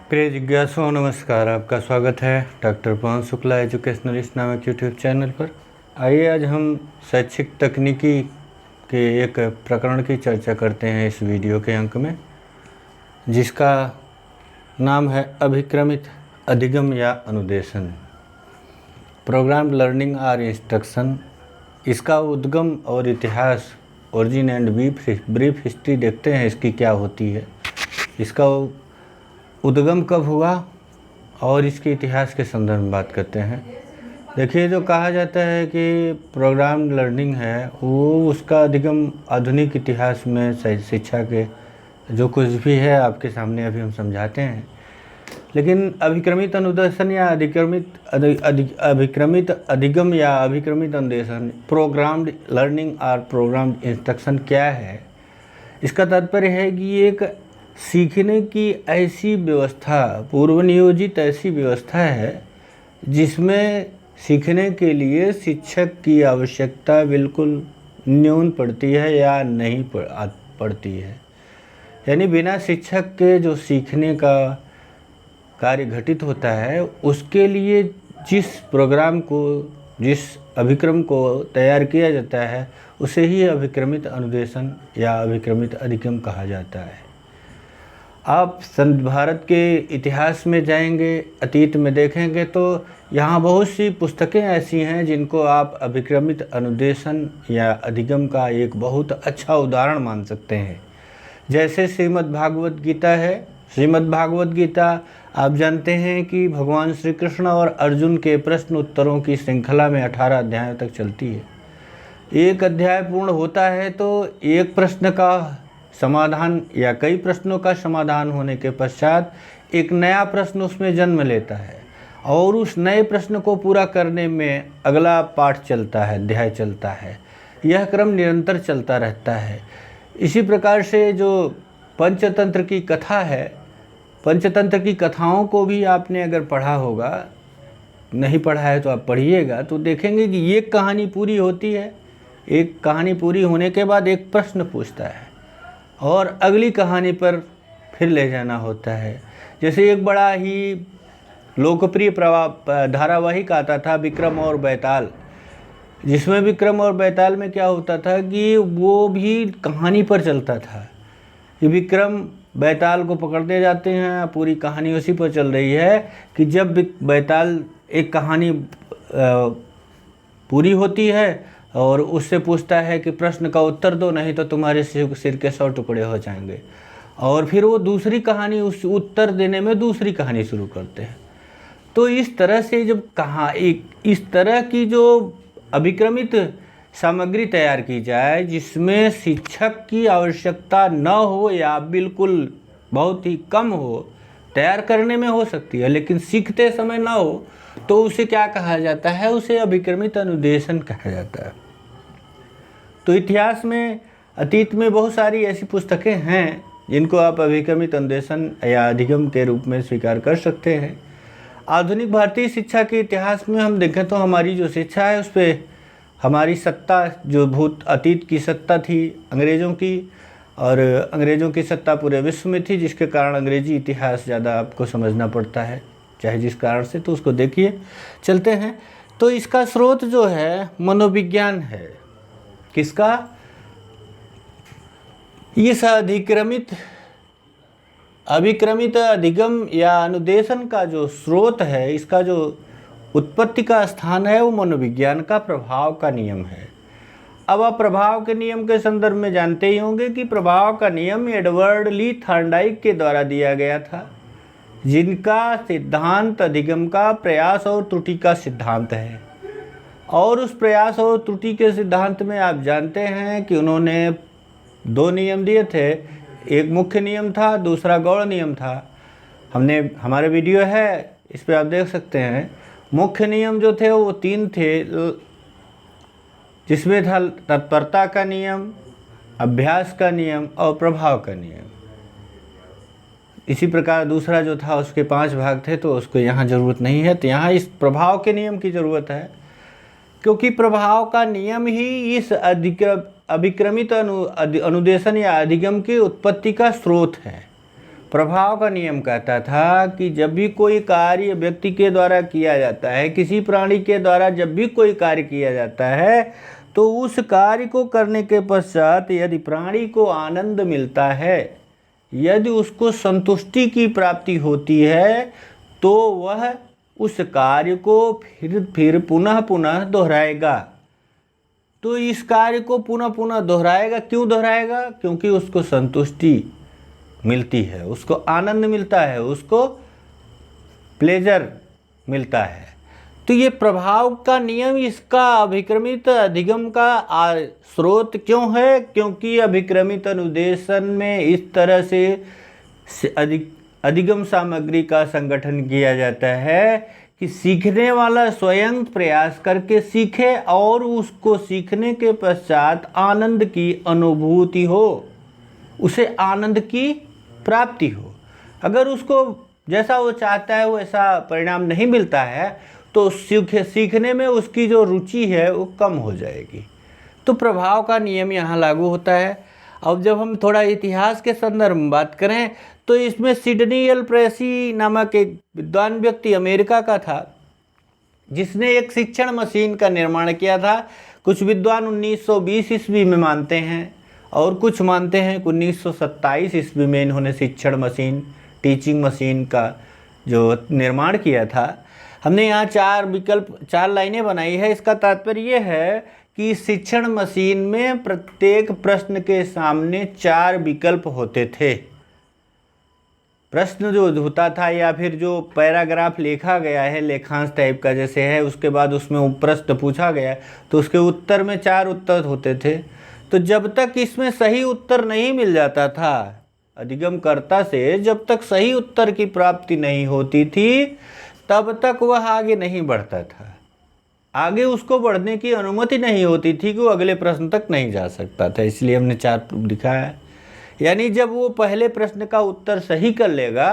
प्रिय जिज्ञासुओं, नमस्कार। आपका स्वागत है डॉक्टर पवन शुक्ला एजुकेशनलिस्ट नामक यूट्यूब चैनल पर। आइए आज हम शैक्षिक तकनीकी के एक प्रकरण की चर्चा करते हैं इस वीडियो के अंक में, जिसका नाम है अभिक्रमित अधिगम या अनुदेशन, प्रोग्राम लर्निंग और इंस्ट्रक्शन। इसका उद्गम और इतिहास, ओरिजिन एंड ब्रीफ हिस्ट्री देखते हैं इसकी क्या होती है, इसका उद्गम कब हुआ और इसके इतिहास के संदर्भ में बात करते हैं। देखिए, जो कहा जाता है कि प्रोग्राम लर्निंग है वो उसका अधिगम आधुनिक इतिहास में शिक्षा के जो कुछ भी है आपके सामने अभी हम समझाते हैं। लेकिन अभिक्रमित अनुदेशन या अभिक्रमित अधिगम या अभिक्रमित अनुदेशन, प्रोग्राम्ड लर्निंग और प्रोग्राम्ड इंस्ट्रक्शन क्या है, इसका तात्पर्य है कि एक सीखने की ऐसी व्यवस्था, पूर्व नियोजित ऐसी व्यवस्था है जिसमें सीखने के लिए शिक्षक की आवश्यकता बिल्कुल न्यून पड़ती है या नहीं पड़ती है। यानी बिना शिक्षक के जो सीखने का कार्य घटित होता है, उसके लिए जिस प्रोग्राम को, जिस अभिक्रम को तैयार किया जाता है, उसे ही अभिक्रमित अनुदेशन या अभिक्रमित अधिगम कहा जाता है। आप भारत के इतिहास में जाएंगे, अतीत में देखेंगे तो यहाँ बहुत सी पुस्तकें ऐसी हैं जिनको आप अभिक्रमित अनुदेशन या अधिगम का एक बहुत अच्छा उदाहरण मान सकते हैं। जैसे श्रीमद् भागवत गीता है। श्रीमद् भागवत गीता आप जानते हैं कि भगवान श्री कृष्ण और अर्जुन के प्रश्न उत्तरों की श्रृंखला में 18 अध्यायों तक चलती है। एक अध्याय पूर्ण होता है तो एक प्रश्न का समाधान या कई प्रश्नों का समाधान होने के पश्चात एक नया प्रश्न उसमें जन्म लेता है और उस नए प्रश्न को पूरा करने में अगला पाठ चलता है, अध्याय चलता है। यह क्रम निरंतर चलता रहता है। इसी प्रकार से जो पंचतंत्र की कथा है, पंचतंत्र की कथाओं को भी आपने अगर पढ़ा होगा, नहीं पढ़ा है तो आप पढ़िएगा, तो देखेंगे कि एक कहानी पूरी होती है। एक कहानी पूरी होने के बाद एक प्रश्न पूछता है और अगली कहानी पर फिर ले जाना होता है। जैसे एक बड़ा ही लोकप्रिय धारावाहिक आता था विक्रम और बैताल, जिसमें विक्रम और बैताल में क्या होता था कि वो भी कहानी पर चलता था कि विक्रम बैताल को पकड़ते जाते हैं, पूरी कहानी उसी पर चल रही है कि जब बैताल एक कहानी पूरी होती है और उससे पूछता है कि प्रश्न का उत्तर दो, नहीं तो तुम्हारे सिर के 100 टुकड़े हो जाएंगे। और फिर वो दूसरी कहानी, उस उत्तर देने में दूसरी कहानी शुरू करते हैं। तो इस तरह से जब इस तरह की जो अभिक्रमित सामग्री तैयार की जाए जिसमें शिक्षक की आवश्यकता न हो या बिल्कुल बहुत ही कम हो, तैयार करने में हो सकती है लेकिन सीखते समय ना हो, तो उसे क्या कहा जाता है? उसे अभिक्रमित अनुदेशन कहा जाता है। तो इतिहास में, अतीत में बहुत सारी ऐसी पुस्तकें हैं जिनको आप अभिक्रमित अनुदेशन या अधिगम के रूप में स्वीकार कर सकते हैं। आधुनिक भारतीय शिक्षा के इतिहास में हम देखें तो हमारी जो शिक्षा है उस पर हमारी सत्ता, जो अतीत की सत्ता थी अंग्रेज़ों की, और अंग्रेज़ों की सत्ता पूरे विश्व में थी, जिसके कारण अंग्रेजी इतिहास ज़्यादा आपको समझना पड़ता है, चाहे जिस कारण से, तो उसको देखिए। चलते हैं। तो इसका स्रोत जो है मनोविज्ञान है। किसका? इस अभिक्रमित अधिगम या अनुदेशन का जो स्रोत है, इसका जो उत्पत्ति का स्थान है, वो मनोविज्ञान का प्रभाव का नियम है। अब आप प्रभाव के नियम के संदर्भ में जानते ही होंगे कि प्रभाव का नियम एडवर्ड ली थॉर्नडाइक के द्वारा दिया गया था, जिनका सिद्धांत अधिगम का प्रयास और त्रुटि का सिद्धांत है। और उस प्रयास और त्रुटि के सिद्धांत में आप जानते हैं कि उन्होंने 2 नियम दिए थे। एक मुख्य नियम था, दूसरा गौड़ नियम था। हमारे वीडियो है, इस पर आप देख सकते हैं। मुख्य नियम जो थे वो 3 थे, जिसमें था तत्परता का नियम, अभ्यास का नियम और प्रभाव का नियम। इसी प्रकार दूसरा जो था उसके 5 भाग थे, तो उसको यहाँ ज़रूरत नहीं है। तो यहाँ इस प्रभाव के नियम की ज़रूरत है, क्योंकि प्रभाव का नियम ही इस अभिक्रमित अनुदेशन या अधिगम की उत्पत्ति का स्रोत है। प्रभाव का नियम कहता था कि जब भी कोई कार्य व्यक्ति के द्वारा किया जाता है, किसी प्राणी के द्वारा जब भी कोई कार्य किया जाता है, तो उस कार्य को करने के पश्चात यदि प्राणी को आनंद मिलता है, यदि उसको संतुष्टि की प्राप्ति होती है, तो वह उस कार्य को फिर पुनः पुनः दोहराएगा। तो इस कार्य को पुनः पुनः दोहराएगा। क्यों दोहराएगा? क्योंकि उसको संतुष्टि मिलती है, उसको आनंद मिलता है, उसको प्लेजर मिलता है। तो ये प्रभाव का नियम, इसका अभिक्रमित अधिगम का स्रोत क्यों है? क्योंकि अभिक्रमित अनुदेशन में इस तरह से अधिगम सामग्री का संगठन किया जाता है कि सीखने वाला स्वयं प्रयास करके सीखे और उसको सीखने के पश्चात आनंद की अनुभूति हो, उसे आनंद की प्राप्ति हो। अगर उसको जैसा वो चाहता है वैसा परिणाम नहीं मिलता है, तो सीखने में उसकी जो रुचि है वो कम हो जाएगी। तो प्रभाव का नियम यहाँ लागू होता है। अब जब हम थोड़ा इतिहास के संदर्भ में बात करें, तो इसमें सिडनी एल प्रेसी नामक एक विद्वान व्यक्ति अमेरिका का था, जिसने एक शिक्षण मशीन का निर्माण किया था। कुछ विद्वान 1920 ईस्वी में मानते हैं और कुछ मानते हैं कि 1927 ईस्वी में इन्होंने शिक्षण मशीन, टीचिंग मशीन का जो निर्माण किया था। हमने यहाँ 4 लाइनें बनाई है। इसका तात्पर्य ये है कि शिक्षण मशीन में प्रत्येक प्रश्न के सामने 4 विकल्प होते थे। प्रश्न जो होता था या फिर जो पैराग्राफ लिखा गया है, लेखांश टाइप का जैसे है, उसके बाद उसमें प्रश्न पूछा गया तो उसके उत्तर में 4 उत्तर होते थे। तो जब तक इसमें सही उत्तर नहीं मिल जाता था, अधिगमकर्ता से जब तक सही उत्तर की प्राप्ति नहीं होती थी, तब तक वह आगे नहीं बढ़ता था। आगे उसको बढ़ने की अनुमति नहीं होती थी कि वो अगले प्रश्न तक नहीं जा सकता था। इसलिए हमने 4 लिखा है। यानी जब वो पहले प्रश्न का उत्तर सही कर लेगा,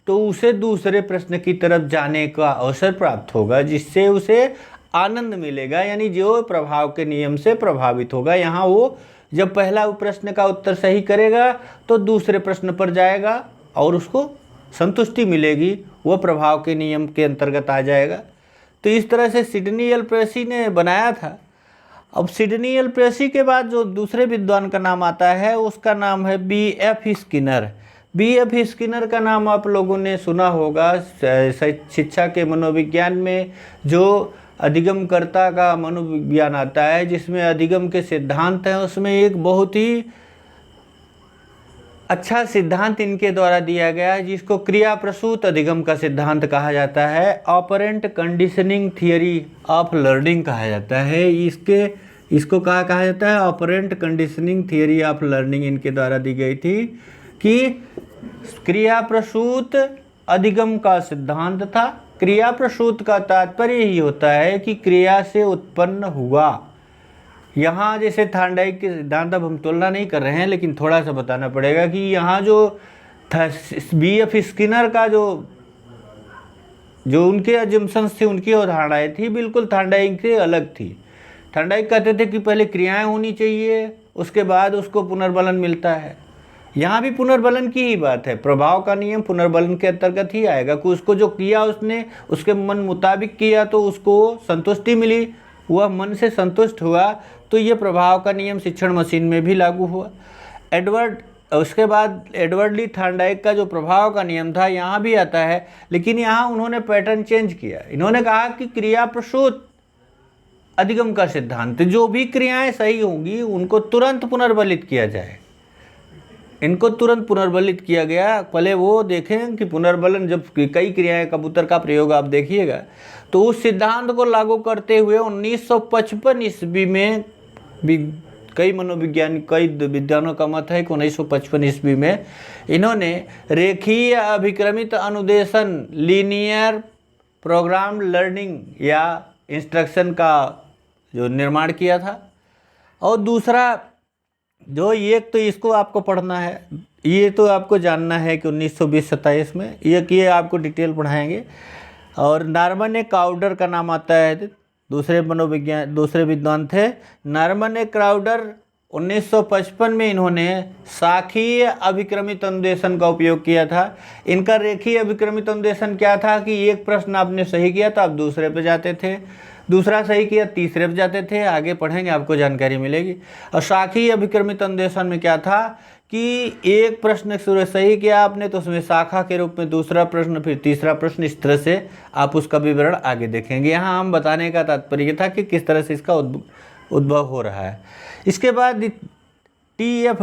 तो उसे दूसरे प्रश्न की तरफ जाने का अवसर प्राप्त होगा, जिससे उसे आनंद मिलेगा, यानी जो प्रभाव के नियम से प्रभावित होगा। यहाँ वो जब पहला प्रश्न का उत्तर सही करेगा तो दूसरे प्रश्न पर जाएगा और उसको संतुष्टि मिलेगी, वह प्रभाव के नियम के अंतर्गत आ जाएगा। तो इस तरह से सिडनी एल प्रेसी ने बनाया था। अब सिडनी एल प्रेसी के बाद जो दूसरे विद्वान का नाम आता है, उसका नाम है B.F. स्किनर। B.F. स्किनर का नाम आप लोगों ने सुना होगा। शिक्षा के मनोविज्ञान में जो अधिगमकर्ता का मनोविज्ञान आता है, जिसमें अधिगम के सिद्धांत हैं, उसमें एक बहुत ही अच्छा सिद्धांत इनके द्वारा दिया गया है, जिसको क्रिया प्रसूत अधिगम का सिद्धांत कहा जाता है। Operant conditioning theory of learning कहा जाता है। इसको कहा जाता है operant conditioning theory of learning. इनके द्वारा दी गई थी कि क्रिया प्रसूत अधिगम का सिद्धांत था। क्रिया प्रसूत का तात्पर्य ही होता है कि क्रिया से उत्पन्न हुआ। यहाँ जैसे थार्नडाइक के सिद्धांत, अब हम तुलना नहीं कर रहे हैं, लेकिन थोड़ा सा बताना पड़ेगा कि यहाँ जो था B.F. स्किनर का जो उनके अजम्पशंस थे, उनकी अवधारणाएँ थी, बिल्कुल थार्नडाइक से अलग थी। थार्नडाइक कहते थे कि पहले क्रियाएं होनी चाहिए, उसके बाद उसको पुनर्बलन मिलता है। यहाँ भी पुनर्बलन की ही बात है। प्रभाव का नियम पुनर्बलन के अंतर्गत ही आएगा कि उसको जो किया उसने उसके मन मुताबिक किया तो उसको संतुष्टि मिली, वह मन से संतुष्ट हुआ, तो ये प्रभाव का नियम शिक्षण मशीन में भी लागू हुआ। उसके बाद एडवर्ड ली थार्नडाइक का जो प्रभाव का नियम था यहाँ भी आता है, लेकिन यहाँ उन्होंने पैटर्न चेंज किया। इन्होंने कहा कि क्रिया प्रसूत अधिगम का सिद्धांत, जो भी क्रियाएं सही होंगी उनको तुरंत पुनर्बलित किया जाए। इनको तुरंत पुनर्बलित किया गया। पहले वो देखें कि पुनर्बलन, जब कई क्रियाएं, कबूतर का प्रयोग आप देखिएगा, तो उस सिद्धांत को लागू करते हुए 1955 ईस्वी में भी कई मनोविज्ञानी, कई विद्वानों का मत है कि 1955 ईस्वी में इन्होंने रेखीय अभिक्रमित अनुदेशन, लीनियर प्रोग्राम लर्निंग या इंस्ट्रक्शन का जो निर्माण किया था। और दूसरा जो एक तो इसको आपको पढ़ना है, ये तो आपको जानना है कि 1920-27 में ये आपको डिटेल पढ़ाएंगे। और नॉर्मन ए क्राउडर का नाम आता है, दूसरे विद्वान थे। नॉर्मन ए क्राउडर 1955 में इन्होंने शाखीय अभिक्रमित अनुदेशन का उपयोग किया था। इनका रेखीय अभिक्रमित अनुदेशन क्या था कि एक प्रश्न आपने सही किया तो आप दूसरे पे जाते थे, दूसरा सही किया तीसरे पे जाते थे, आगे पढ़ेंगे आपको जानकारी मिलेगी। और शाखीय अभिक्रमित अनुदेशन में क्या था कि एक प्रश्न सही किया आपने तो उसमें शाखा के रूप में दूसरा प्रश्न, फिर तीसरा प्रश्न, इस तरह से आप उसका विवरण आगे देखेंगे। यहाँ हम बताने का तात्पर्य था कि किस तरह से इसका उद्भव हो रहा है। इसके बाद टी.एफ.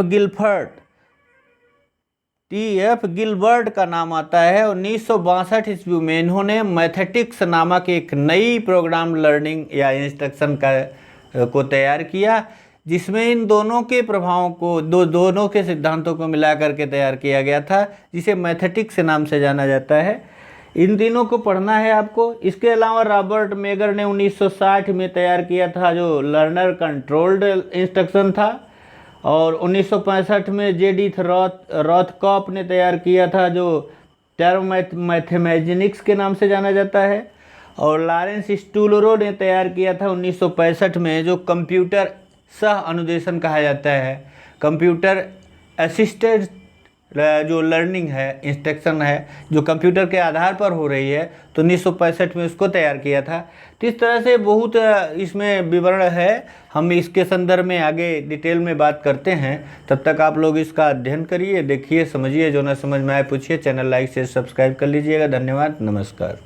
गिलबर्ट का नाम आता है। 1962 ईस्वी में इन्होंने मैथेटिक्स नामक एक नई प्रोग्राम लर्निंग या इंस्ट्रक्शन को तैयार किया, जिसमें इन दोनों के प्रभावों को दोनों के सिद्धांतों को मिला करके तैयार किया गया था, जिसे मैथेटिक्स नाम से जाना जाता है। इन तीनों को पढ़ना है आपको। इसके अलावा रॉबर्ट मेगर ने 1960 में तैयार किया था जो लर्नर कंट्रोल्ड इंस्ट्रक्शन था, और 1965 में जेडिथ रॉथकॉप ने तैयार किया था जो टर्म मैथमेटिक्स के नाम से जाना जाता है, और लॉरेंस स्टूलरो ने तैयार किया था 1965 में जो कंप्यूटर सह अनुदेशन कहा जाता है, कंप्यूटर असिस्टेड जो लर्निंग है, इंस्ट्रक्शन है जो कंप्यूटर के आधार पर हो रही है, तो 1965 में उसको तैयार किया था। तो इस तरह से बहुत इसमें विवरण है, हम इसके संदर्भ में आगे डिटेल में बात करते हैं। तब तक आप लोग इसका अध्ययन करिए, देखिए, समझिए, जो ना समझ में आए पूछिए। चैनल लाइक शेयर सब्सक्राइब कर लीजिएगा। धन्यवाद, नमस्कार।